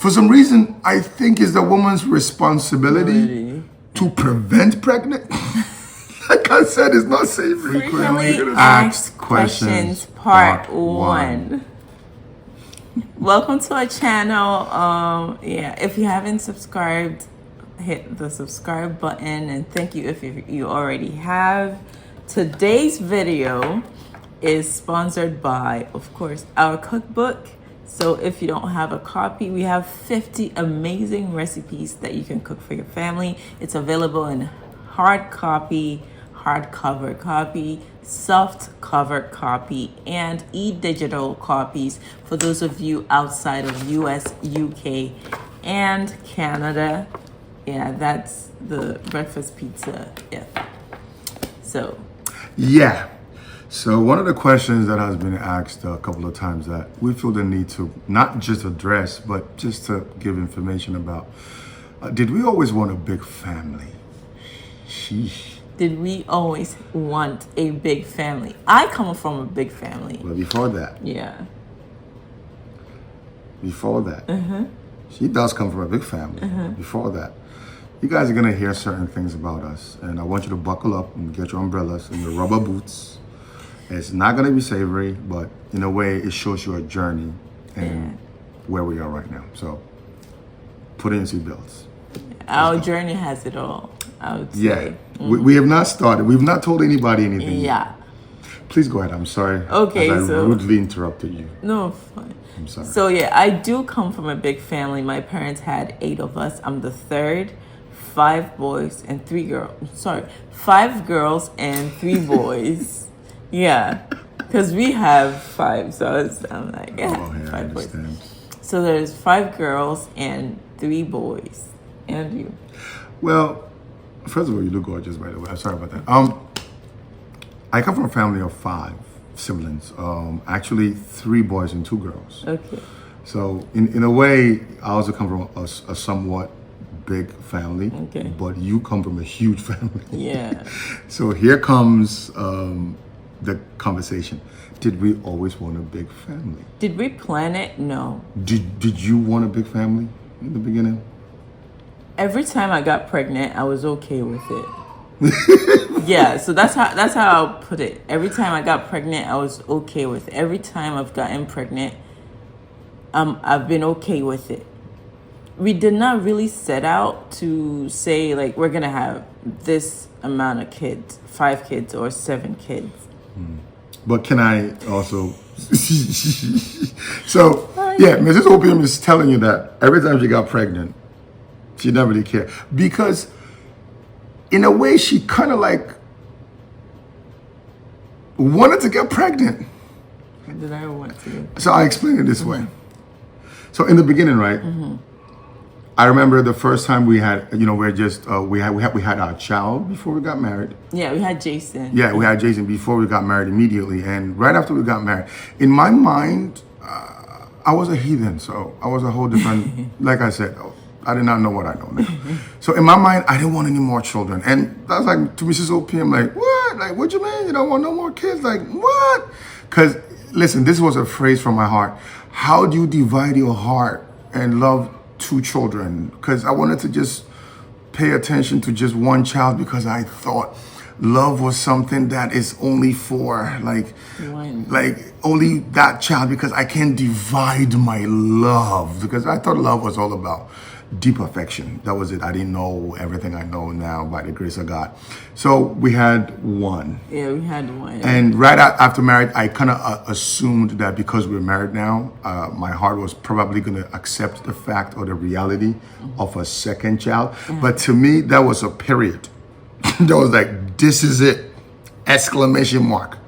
For some reason, I think it's the woman's responsibility to prevent pregnant. Like I said, it's not safe. Frequently asked questions, part 1. Welcome to our channel. If you haven't subscribed, hit the subscribe button, and thank you if you already have. Today's video is sponsored by, of course, our cookbook. So if you don't have a copy, we have 50 amazing recipes that you can cook for your family. It's available in hard copy, hardcover copy, soft cover copy, and e-digital copies for those of you outside of US, UK, and Canada. Yeah, that's the breakfast pizza. Yeah. So one of the questions that has been asked a couple of times that we feel the need to not just address, but just to give information about, did we always want a big family? Sheesh. Did we always want a big family? I come from a big family. Well, before that. Yeah. Before that. She does come from a big family. Before that. You guys are going to hear certain things about us. And I want you to buckle up and get your umbrellas and your rubber boots. It's not going to be savory, but in a way, it shows you a journey and where we are right now. So put in your seatbelts. Our journey has it all, I would say. We have not started. We've not told anybody anything. Yeah. Please go ahead. I'm sorry. Okay, I rudely interrupted you. No, fine. I'm sorry. So I do come from a big family. My parents had 8 of us. I'm the third. 5 boys and 3 girls. Sorry, 5 girls and 3 boys. Yeah, because we have 5. So I'm like, 5 boys. So there's 5 girls and 3 boys. And you? Well, first of all, you look gorgeous, by the way. I'm sorry about that. I come from a family of 5 siblings. Actually, 3 boys and 2 girls. Okay. So in a way, I also come from a somewhat big family. Okay. But you come from a huge family. Yeah. So here comes the conversation. Did we always want a big family? Did we plan it? No. Did you want a big family in the beginning? Every time I got pregnant, I was okay with it. Yeah, so that's how I'll put it. Every time I got pregnant, I was okay with it. Every time I've gotten pregnant, I've been okay with it. We did not really set out to say like we're gonna have this amount of kids, 5 kids or 7 kids. But can I also so Mrs. Opium is telling you that every time she got pregnant, she didn't really care. Because in a way she kind of like wanted to get pregnant. Did I want to? So I explain it this way. So in the beginning, right? I remember the first time we had, we're just we had our child before we got married. Yeah, we had Jason. Yeah, we had Jason before we got married immediately, and right after we got married, in my mind, I was a heathen, so I was a whole different. Like I said, I did not know what I know now. So in my mind, I didn't want any more children, and that's like to Mrs. OPM, like what? Like what you mean? You don't want no more kids? Like what? Because listen, this was a phrase from my heart. How do you divide your heart and love 2 children? Because I wanted to just pay attention to just one child because I thought love was something that is only for like only that child, because I can't divide my love, because I thought love was all about deep affection. That was it. I didn't know everything I know now by the grace of God. So we had 1. Yeah, we had 1. And right after marriage, I kind of assumed that because we're married now, my heart was probably going to accept the fact or the reality of a second child. But to me, that was a period. That was like, this is it! Exclamation mark.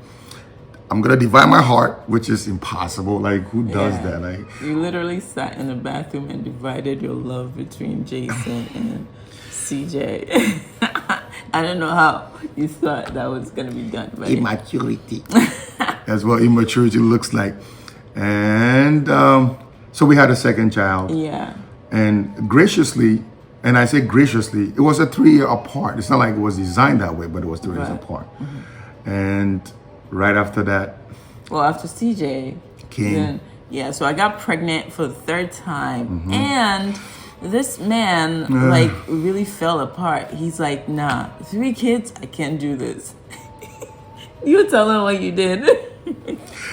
I'm going to divide my heart, which is impossible. Like, who does that? Like, you literally sat in the bathroom and divided your love between Jason and CJ. I don't know how you thought that was going to be done. But immaturity. That's what immaturity looks like. And so we had a second child. Yeah. And graciously, and I say graciously, it was a 3-year apart. It's not like it was designed that way, but it was 3 years apart. And right after that, well, after CJ came Yeah, so I got pregnant for the third time, and this man like really fell apart. He's like, nah, 3 kids, I can't do this. You tell him what you did.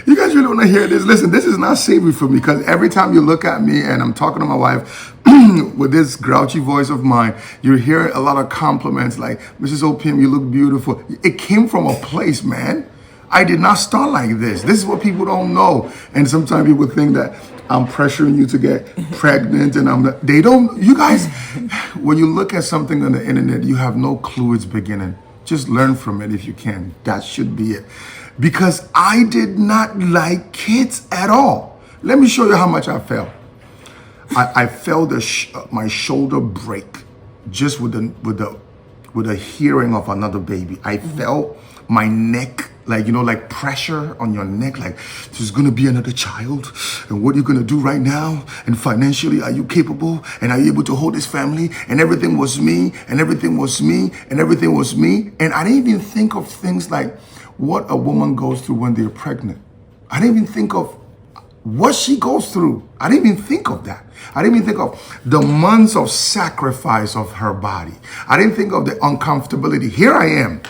You guys really want to hear this? Listen, this is not savory for me because every time you look at me and I'm talking to my wife with this grouchy voice of mine, you hear a lot of compliments like, Mrs. OPM, you look beautiful. It came from a place, man. I did not start like this. This is what people don't know. And sometimes people think that I'm pressuring you to get pregnant and they don't, you guys, when you look at something on the internet, you have no clue it's beginning. Just learn from it if you can. That should be it. Because I did not like kids at all. Let me show you how much I felt. I felt my shoulder break just with the hearing of another baby. I felt my neck, like pressure on your neck, like there's gonna be another child, and what are you gonna do right now? And financially, are you capable? And are you able to hold this family? And everything was me, and everything was me, and everything was me. And I didn't even think of things like what a woman goes through when they're pregnant. I didn't even think of what she goes through. I didn't even think of that. I didn't even think of the months of sacrifice of her body. I didn't think of the uncomfortability. Here I am,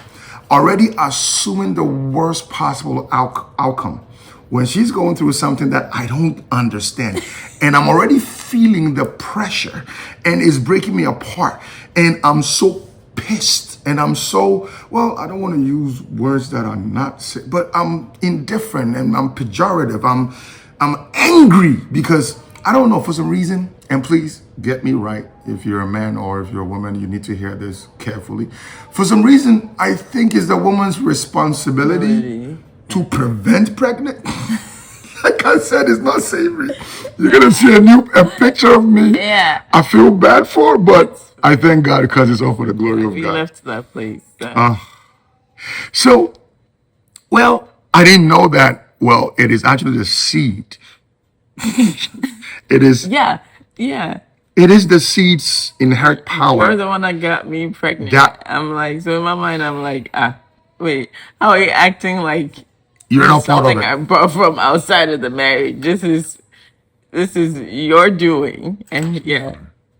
already assuming the worst possible outcome when she's going through something that I don't understand. And I'm already feeling the pressure and it's breaking me apart. And I'm so pissed. And I'm so, well, I don't want to use words that are not, but I'm indifferent and I'm pejorative. I'm angry because I don't know, for some reason, and please get me right. If you're a man or if you're a woman, you need to hear this carefully. For some reason, I think it's the woman's responsibility to prevent pregnancy. Like I said, it's not savory. You're gonna see a picture of me. Yeah. I feel bad for, but I thank God because it's all for the glory of God. We left that place. So, well, I didn't know that. Well, it is actually the seed. It is. Yeah. It is the seed's inherent power. You're the one that got me pregnant. I'm like, so in my mind, I'm like, wait, how are you acting like you're not part of something I brought from outside of the marriage? This is your doing, and yeah.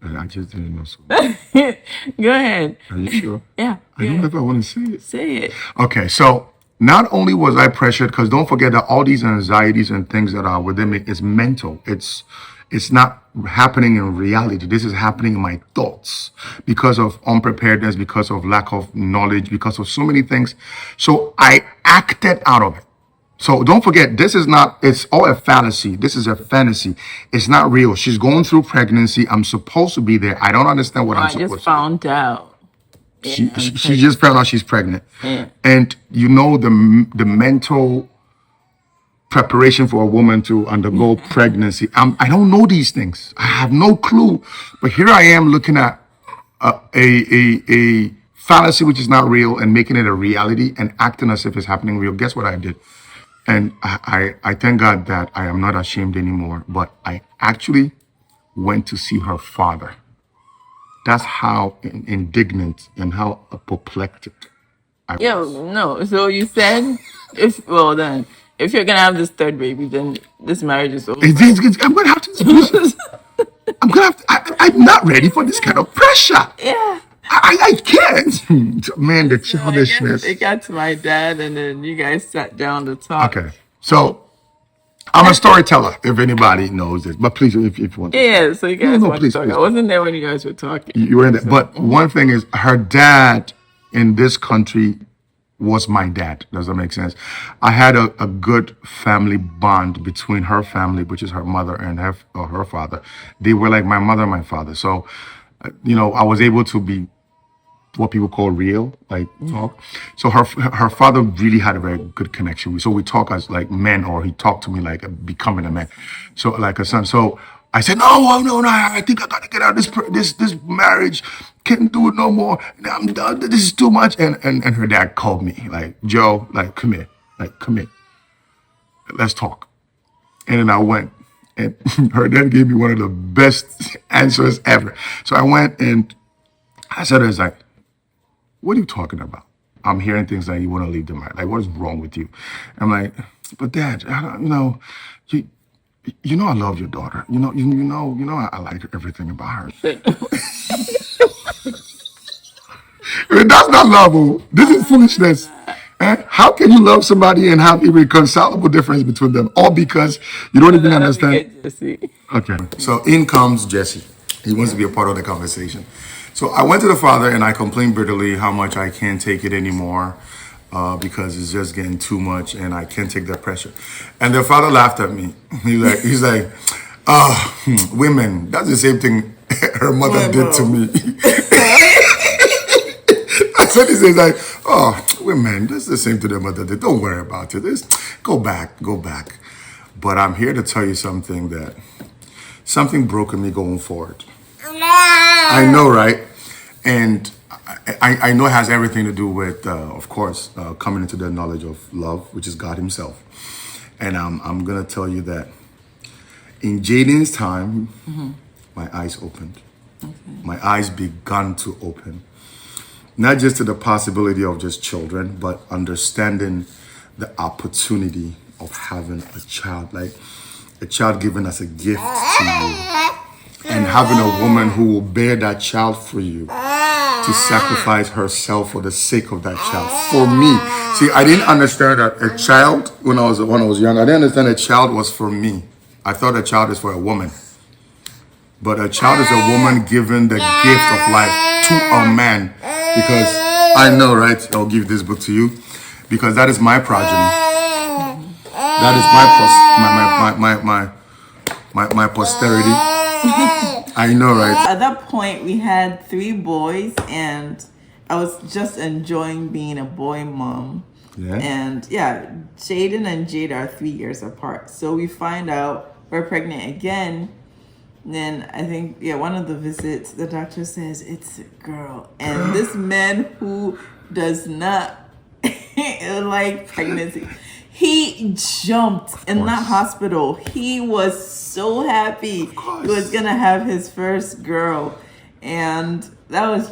I just didn't know so. Go ahead. Are you sure? Yeah. I don't know if I want to say it. Say it. Okay, so not only was I pressured, because don't forget that all these anxieties and things that are within me is mental. It's not happening in reality. This is happening in my thoughts because of unpreparedness, because of lack of knowledge, because of so many things. So I acted out of it. So don't forget, this is not, it's all a fallacy. This is a fantasy. It's not real. She's going through pregnancy. I'm supposed to be there. I don't understand what I'm supposed to do. I just found out. She just found out she's pregnant. Yeah. And you know the mental preparation for a woman to undergo pregnancy. I don't know these things. I have no clue. But here I am looking at a fallacy which is not real and making it a reality and acting as if it's happening real. Guess what I did? And I thank God that I am not ashamed anymore. But I actually went to see her father. That's how indignant and how apoplectic I was. No. So you said, if you're gonna have this third baby, then this marriage is over. I'm gonna have to. I'm not ready for this kind of pressure. Yeah. I can't. Man, the childishness. It got to my dad, and then you guys sat down to talk. Okay, so I'm a storyteller. If anybody knows this, but please, if you want. Yeah, so you guys want to talk. I wasn't there when you guys were talking. You were in there, but one thing is, her dad in this country was my dad. Does that make sense? I had a good family bond between her family, which is her mother, and her father. They were like my mother and my father. So, I was able to be what people call real, like talk. So her father really had a very good connection. So we talk as like men, or he talked to me like becoming a man. So like a son. So I said, no, I think I gotta get out of this marriage. Can't do it no more. I'm done. This is too much. And her dad called me like, Joe, like come here. Let's talk. And then I went, and her dad gave me one of the best answers ever. So I went and I said, it's like, what are you talking about? I'm hearing things like you want to leave the marriage. Like, what is wrong with you? I'm like, but Dad, I don't, you know I love your daughter. I like everything about her. That's not love. Oh. This is foolishness. How can you love somebody and have irreconcilable difference between them? All because you don't even understand. Okay. So in comes Jesse. He wants to be a part of the conversation. So I went to the father and I complained bitterly how much I can't take it anymore because it's just getting too much and I can't take that pressure. And the father laughed at me. He's like, women, that's the same thing her mother did to me. So he says like, oh, women, that's the same to their mother did. Don't worry about it. Go back. But I'm here to tell you something broke in me going forward. I know, right? And I know it has everything to do with, of course, coming into the knowledge of love, which is God himself. And I'm going to tell you that in Jaden's time, my eyes opened. Okay. My eyes began to open. Not just to the possibility of just children, but understanding the opportunity of having a child, like a child given as a gift to you, and having a woman who will bear that child for you, to sacrifice herself for the sake of that child. For me, see, I didn't understand that a child when I was young. I didn't understand a child was for me. I thought a child is for a woman, but a child is a woman given the gift of life to a man. Because I know, right? I'll give this book to you because that is my progeny. That is my posterity. I know, right? At that point, we had 3 boys, and I was just enjoying being a boy mom. Yeah. And yeah, Jaden and Jade are 3 years apart. So we find out we're pregnant again. Then I think, one of the visits, the doctor says it's a girl. And this man who does not like pregnancy, he jumped in that hospital. He was so happy he was going to have his first girl. And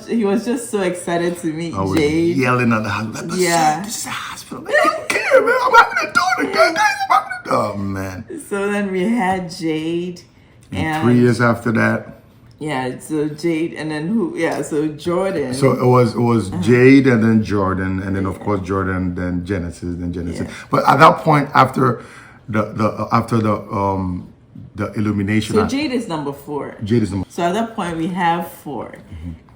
he was just so excited to meet Jade. Yelling at the hospital. Yeah. This is a hospital. Man, I don't care, man. I'm having a daughter. Oh, man. So then we had Jade. And 3 years after that. Yeah, so Jade and then who? Yeah, so Jordan. So it was Jade and then Jordan and then of course Jordan, then Genesis. Yeah. But at that point, after the illumination. So Jade is number 4. So at that point we have 4.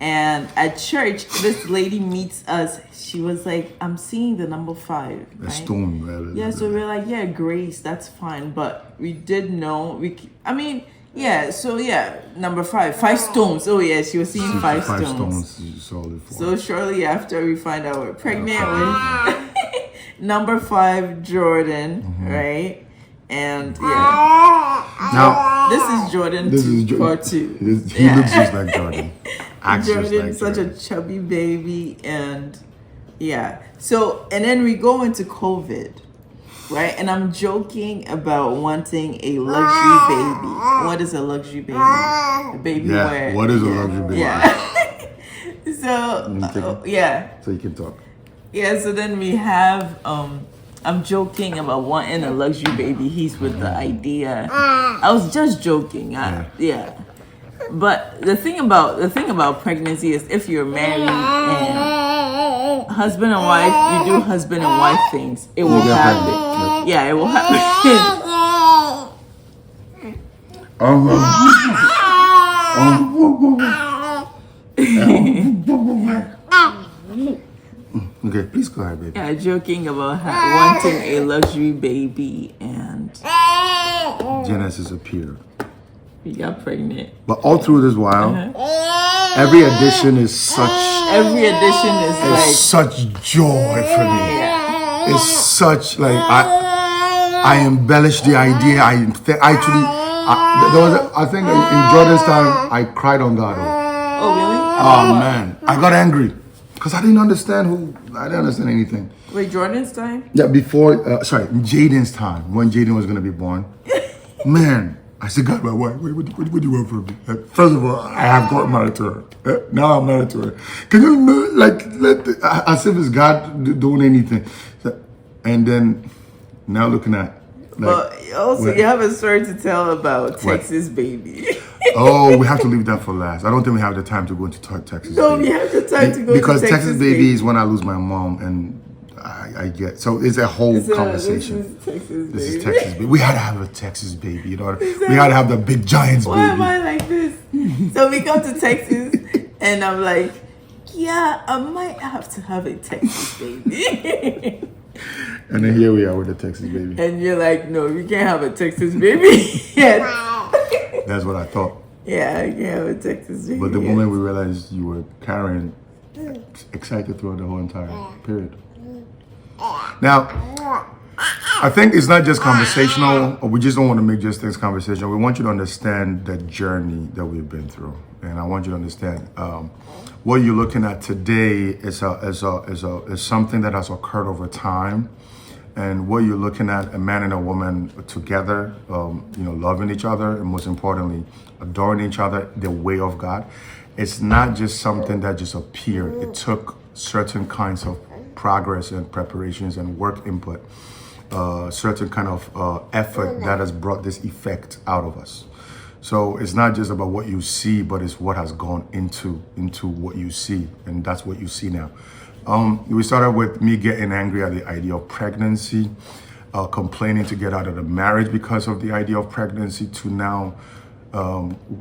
And at church, this lady meets us. She was like, I'm seeing the number 5. A stone, right? Yeah, so we're like, Grace, that's fine. But we did know number 5 stones. Oh yeah, she was seeing 5 stones. So shortly after we find out we're pregnant with number 5 Jordan, right? And now this is Jordan. Part 2. He looks just like Jordan. Jordan's such a chubby baby, and so and then we go into COVID. Right, and I'm joking about wanting a luxury baby. What is a luxury baby? A baby where? What is a luxury baby? Yeah. So you can talk. Yeah. So then we have. I'm joking about wanting a luxury baby. He's with the idea. I was just joking. Yeah. But the thing about pregnancy is if you're married and husband and wife, you do husband and wife things. It will happen. Yeah, it will happen. Okay, please go ahead, baby. Yeah, joking about wanting a luxury baby, and Genesis appeared. We got pregnant. But all through this while, every addition is such such joy for me. Yeah. It's such like I embellish the idea. I think in Jordan's time I cried on God. Oh really? Oh man, I got angry because I didn't understand anything. Wait, Jordan's time? Yeah, before Jaden's time when Jaden was gonna be born. Man. I said, God, my wife, what do you want from me? First of all, I have got married to her. Now I'm married to her. Can you, as if it's God doing anything? And then, now looking at But also, you have a story to tell about Texas baby. Oh, we have to leave that for last. I don't think we have the time to go into Texas No, baby. we have the time to go because to Texas baby is when I lose my mom, and I get so it's a whole conversation. This is Texas baby. We had to have a Texas baby, you know. We had to have the big Giants baby. Why am I like this? So we come to Texas, and I'm like, yeah, I might have to have a Texas baby. And then here we are with the Texas baby. And you're like, no, you can't have a Texas baby yet. That's what I thought. Yeah, I can't have a Texas baby. But the moment we realized you were carrying, excited throughout the whole entire period. Now, I think it's not just conversational, or we just don't want to make just things conversational. We want you to understand the journey that we've been through. And I want you to understand what you're looking at today is something that has occurred over time. And what you're looking at, a man and a woman together, loving each other, and most importantly, adoring each other the way of God. It's not just something that just appeared. It took certain kinds of progress and preparations and work input, certain kind of effort that has brought this effect out of us. So it's not just about what you see, but it's what has gone into what you see, and that's what you see now. We started with me getting angry at the idea of pregnancy, complaining to get out of the marriage because of the idea of pregnancy, to now,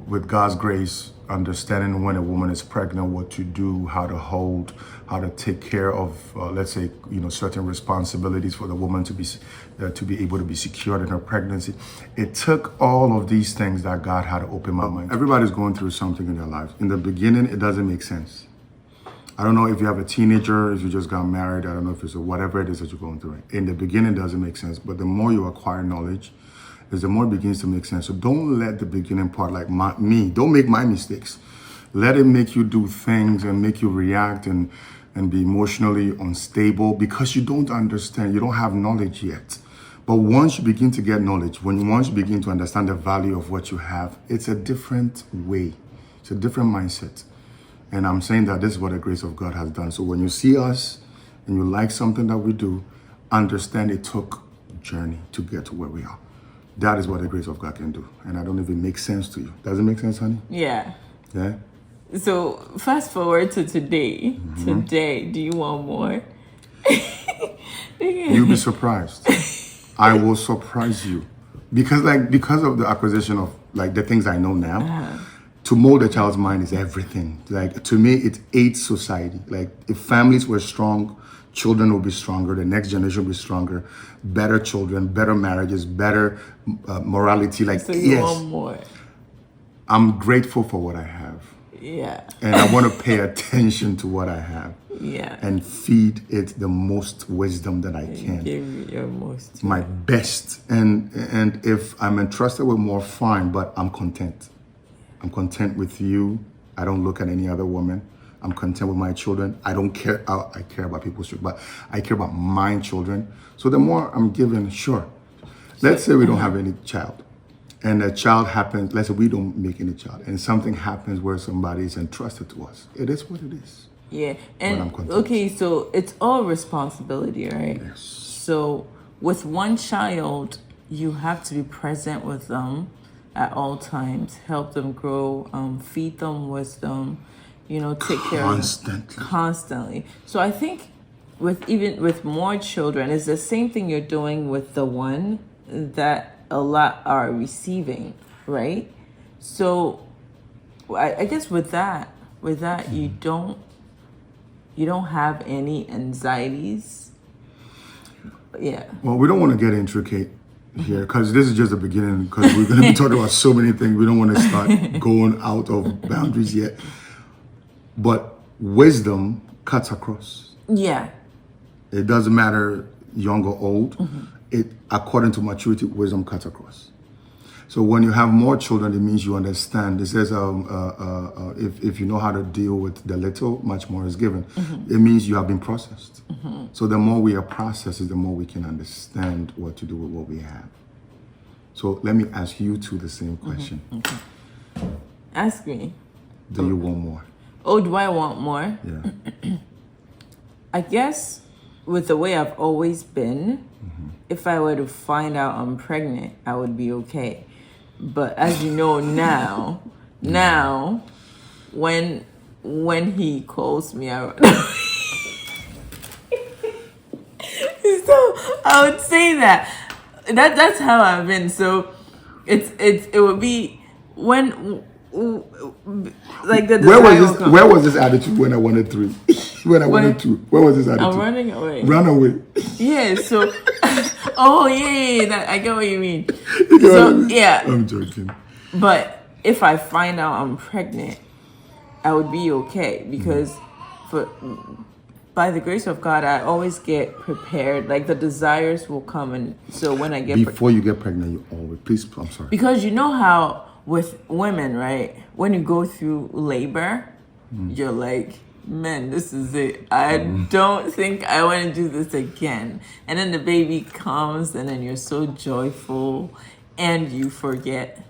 with God's grace, understanding when a woman is pregnant, what to do, how to hold, how to take care of, let's say, certain responsibilities for the woman to be able to be secured in her pregnancy. It took all of these things that God had to open my mind. Everybody's going through something in their lives. In the beginning, it doesn't make sense. I don't know if you have a teenager, if you just got married, I don't know if it's whatever it is that you're going through. In the beginning, it doesn't make sense, but the more you acquire knowledge, the more it begins to make sense. So don't let the beginning part, like me, don't make my mistakes. Let it make you do things and make you react and be emotionally unstable because you don't understand, you don't have knowledge yet. But once you begin to get knowledge, once you begin to understand the value of what you have, it's a different way. It's a different mindset. And I'm saying that this is what the grace of God has done. So when you see us and you like something that we do, understand it took a journey to get to where we are. That is what the grace of God can do. And I don't even make sense to you. Does it make sense, honey? Yeah. Yeah? So fast forward to today. Mm-hmm. Today, do you want more? You'll be surprised. I will surprise you. Because of the acquisition of the things I know now, to mold a child's mind is everything. To me, it aids society. If families were strong, children will be stronger, the next generation will be stronger, better children, better marriages, better morality. So you want more? I'm grateful for what I have. Yeah. And I want to pay attention to what I have. Yeah. And feed it the most wisdom that I can. Give me your most. My best. And if I'm entrusted with more, fine, but I'm content. I'm content with you. I don't look at any other woman. I'm content with my children. I don't care. I care about people's children, but I care about my children. So the more I'm given, sure. Let's say we don't have any child. And a child happens, let's say we don't make any child. And something happens where somebody is entrusted to us. It is what it is. Yeah. And okay, so it's all responsibility, right? Yes. So with one child, you have to be present with them at all times, help them grow, feed them wisdom, take care of them constantly. So I think with more children, it's the same thing you're doing with the one that a lot are receiving, right? So I guess with that, you don't have any anxieties. Yeah. Well, we don't want to get intricate here because this is just the beginning, because we're going to be talking about so many things. We don't want to start going out of boundaries yet. But wisdom cuts across. Yeah. It doesn't matter young or old. Mm-hmm. It, according to maturity, wisdom cuts across. So when you have more children, it means you understand. It says if you know how to deal with the little, much more is given. Mm-hmm. It means you have been processed. Mm-hmm. So the more we are processed, the more we can understand what to do with what we have. So let me ask you two the same question. Mm-hmm. Okay. Ask me. Do you want more? Oh, do I want more? Yeah. I guess with the way I've always been, if I were to find out I'm pregnant, I would be okay. But as you know now, when he calls me out, so I would say that's how I've been. So it would be when like the where was this attitude when I wanted 3? When I wanted 2, where was this attitude? I'm running away. Run away. Yeah. So oh yeah, that, I get what you mean. You know So what I mean? yeah. I'm joking. But if I find out I'm pregnant, I would be okay because by the grace of God, I always get prepared. Like the desires will come, and so when I get before you get pregnant, you always please. I'm sorry. Because you know how with women, right? When you go through labor, you're like, man, this is it. I don't think I want to do this again. And then the baby comes, and then you're so joyful, and you forget.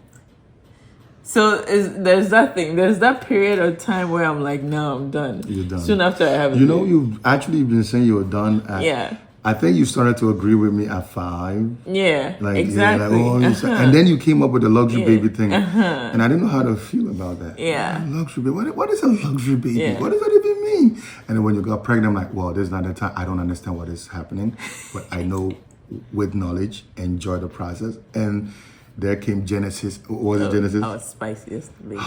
So there's that thing. There's that period of time where I'm like, no, I'm done. You're done. Soon after I have a You know, baby. you've actually been saying you were done at... Yeah. I think you started to agree with me at 5. Yeah, Like, exactly. Yeah, like, and then you came up with the luxury baby thing. And I didn't know how to feel about that. Yeah. Luxury baby. What is a luxury baby? Yeah. What does that even mean? And then when you got pregnant, I'm like, well, this is not the time. I don't understand what is happening. But I know with knowledge, enjoy the process. And there came Genesis. What was it, Genesis? I was spiciest baby.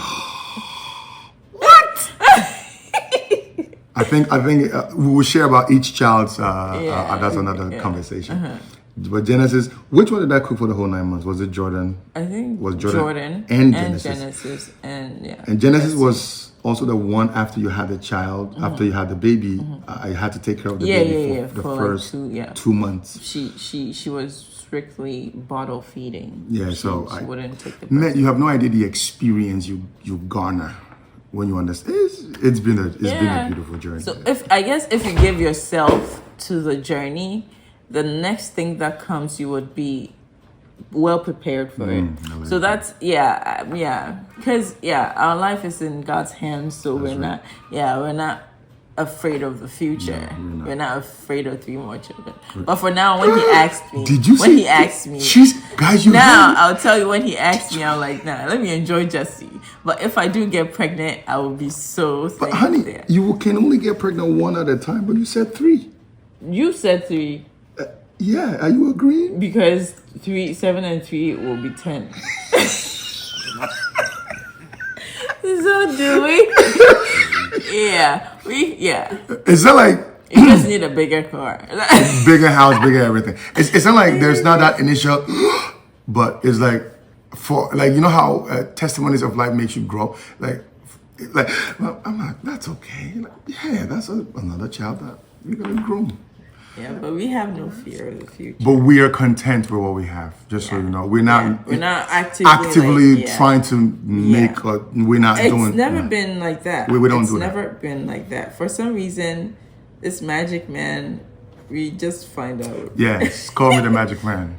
What? I think we will share about each child's. That's another conversation. But Genesis, which one did I cook for the whole 9 months? Was it Jordan? I think was Jordan and Genesis and And Genesis was also the one after you had the child, after you had the baby. I had to take care of the baby for the first like 2 months. She was strictly bottle feeding. Yeah, she wouldn't take the breast. Man, you have no idea the experience you garner when you understand. It's been a beautiful journey. So if you give yourself to the journey, the next thing that comes, you would be well prepared for it. So that's because our life is in God's hands. So we're not afraid of the future. We're not afraid of 3 more children. But for now, when he asked me, I'll tell you when he asked me, I'm like, nah, let me enjoy Jesse. But if I do get pregnant, I will be so thankful. But honey, you can only get pregnant 1 at a time. But you said 3. You said 3. Yeah, are you agreeing? Because 7 and 3 will be 10. So do we? It's not like you just need a bigger car, bigger house, bigger everything. It's not like there's not that initial, but it's like you know how testimonies of life makes you grow. Like well, I'm like, that's okay. Like, yeah, that's another child that we're gonna groom. Yeah, but we have no fear of the future. But we are content with what we have. Just so you know, we're not actively trying to make. We're not doing. It's never been like that. We don't do that. It's never been like that. For some reason, this magic man, we just find out. Yes, call me the magic man.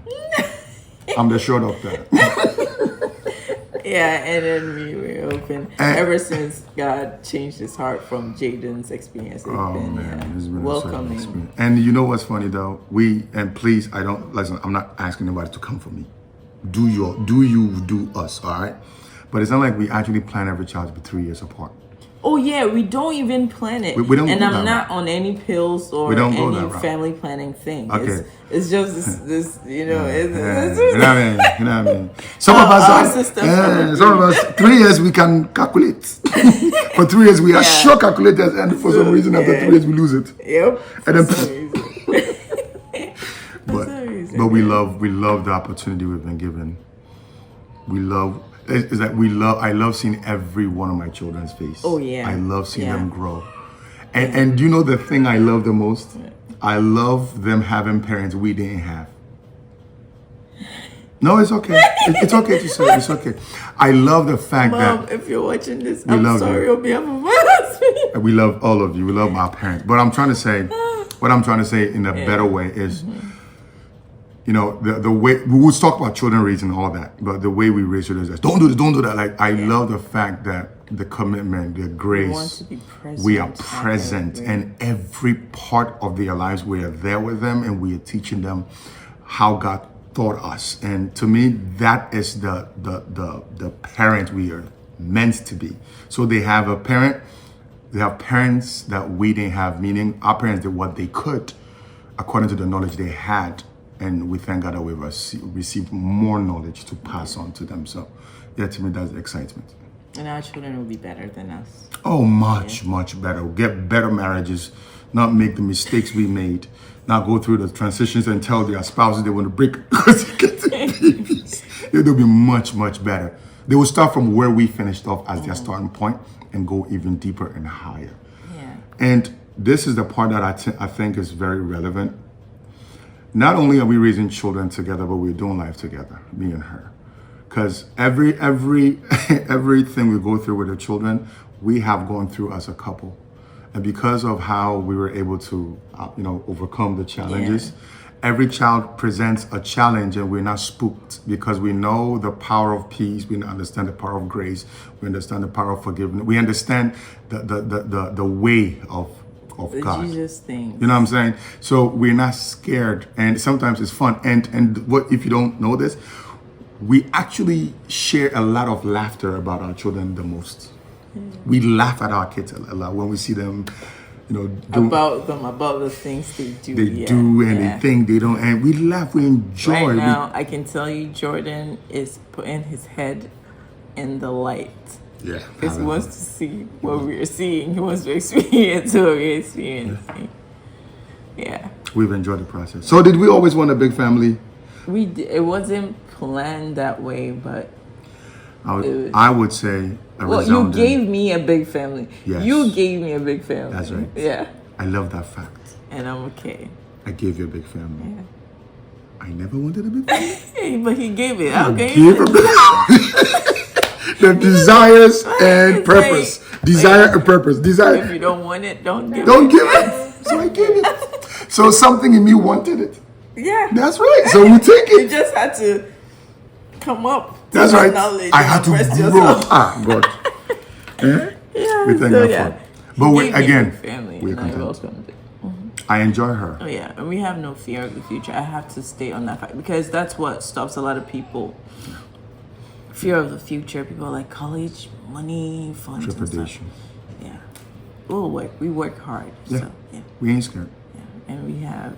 I'm the short of that. Yeah, and then we were open. Ever since God changed his heart from Jaden's experience, it's been welcoming. And you know what's funny though? Please, I'm not asking nobody to come for me. Do you do us, all right? But it's not like we actually plan every child to be 3 years apart. Oh yeah, we don't even plan it. We don't. And I'm not on any pills or any family planning thing. Okay. It's just this, you know. You know what I mean? Some of us, 3 years we can calculate. For 3 years we are sure calculators, and for some reason after 3 years we lose it. Yep. And then, but we love the opportunity we've been given. I love seeing every one of my children's face. Oh yeah. I love seeing them grow. And do you know the thing I love the most? I love them having parents we didn't have. No, it's okay. It's okay to say. It's okay. I love the fact Mom, if you're watching this, I'm sorry on behalf of my husband. We love all of you. We love our parents. But what I'm trying to say in a better way is, you know, the way we would talk about children raising all that, but the way we raise children is don't do that. Like I love the fact that the commitment, the grace, We want to be present. we are present, and every part of their lives we are there with them, and we are teaching them how God taught us. And to me, that is the parent we are meant to be. So they have a parent, they have parents that we didn't have, meaning our parents did what they could according to the knowledge they had. And we thank God that we've received more knowledge to pass on to them. So yeah, to me, that's the excitement. And our children will be better than us. Oh, much better. We'll get better marriages, not make the mistakes we made, not go through the transitions and tell their spouses they want to break because they get the babies. They'll be much better. They will start from where we finished off as their starting point and go even deeper and higher. Yeah. And this is the part that I think is very relevant. Not only are we raising children together, but we're doing life together, me and her. Because everything we go through with the children, we have gone through as a couple. And because of how we were able to, overcome the challenges, every child presents a challenge, and we're not spooked because we know the power of peace. We understand the power of grace. We understand the power of forgiveness. We understand the way of the God. Jesus thing. You know what I'm saying? So we're not scared, and sometimes it's fun. And what if you don't know this? We actually share a lot of laughter about our children the most. We laugh at our kids a lot when we see them, about the things they do. They think they don't, and we laugh, we enjoy. Right now, I can tell you, Jordan is putting his head in the light. Yeah. Because he wants to see what we are seeing. He wants to experience what we're experiencing. Yeah. We've enjoyed the process. So did we always want a big family? It wasn't planned that way, but I would say you gave me a big family. Yes. You gave me a big family. That's right. Yeah. I love that fact. And I'm okay. I gave you a big family. Yeah. I never wanted a big family. But he gave it. Okay. The desires and purpose. Desire and purpose. Desire. If you don't want it, don't give it. So I gave it. So something in me wanted it. Yeah. That's right. So we take it. You just had to come up. That's right. Knowledge I had to grow. God. Yeah. We thank God for it. But we're content. I welcomed it. I enjoy her. Oh yeah, and we have no fear of the future. I have to stay on that fact because that's what stops a lot of people. Fear of the future. People are like college, money, funds, trepidation. Yeah, we'll work. We work hard. Yeah. So, yeah. We ain't scared. Yeah, and we have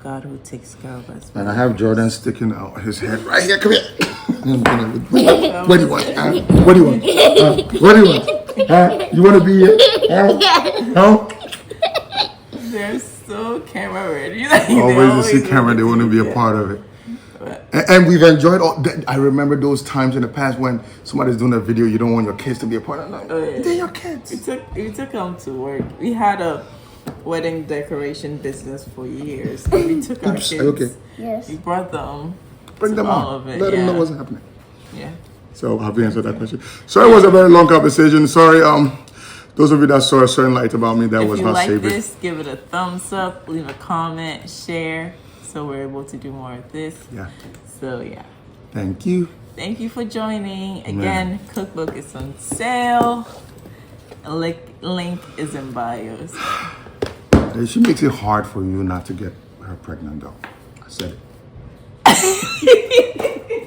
God who takes care of us. And I have Jordan sticking out his head right here. Come here. What do you want? What do you want? What do you want? You want to be here? No? They're so camera ready. Always see camera. They want to be a part of it. And we've enjoyed all that. I remember those times in the past when somebody's doing a video, you don't want your kids to be a part of it. Like, they're your kids. We took them to work. We had a wedding decoration business for years. We took our kids. Okay. Yes. We brought them. Bring them all on. Of it. Let them know what's happening. Yeah. So have you answered that question? Sorry, it was a very long conversation. Sorry, those of you that saw a certain light about me, that was not saving. If you like this, give it a thumbs up, leave a comment, share, so we're able to do more of this. Yeah. So yeah. Thank you. Thank you for joining. Again, cookbook is on sale. Link is in bios. She makes it hard for you not to get her pregnant, though. I said it.